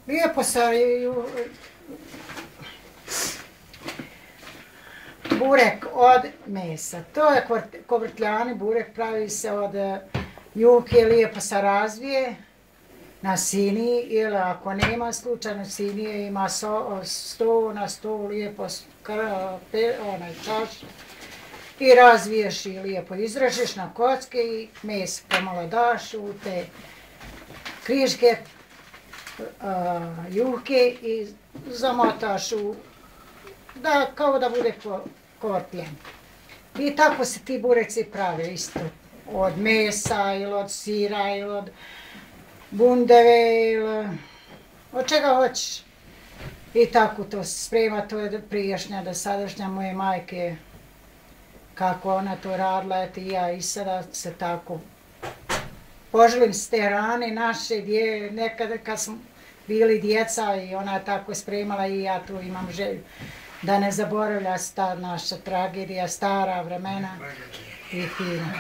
Lijepo se burek od mesa. To je kovrtljani burek, pravi se od juhe, lijepo se razvije na siniji ili ako nema slučajno sinije ima sto na sto lijepo onaj čaš i razviješ i lijepo izrežeš na kocke i meso pomalo daš u te križke juhke i zamotaš kao da bude kovrtljen. I tako se ti bureci prave isto. Od mesa ili od sira ili od bundeve ili od čega hoćeš. I tako to se sprema, to je prijašnja do sadašnja moje majke. Kako ona to radila, eto i ja i sada se tako poželim s te rane naše gdje nekada kad smo bili djeca i ona tako spremala i ja tu imam želju da ne zaboravlja ta naša tragedija, stara vremena i fina.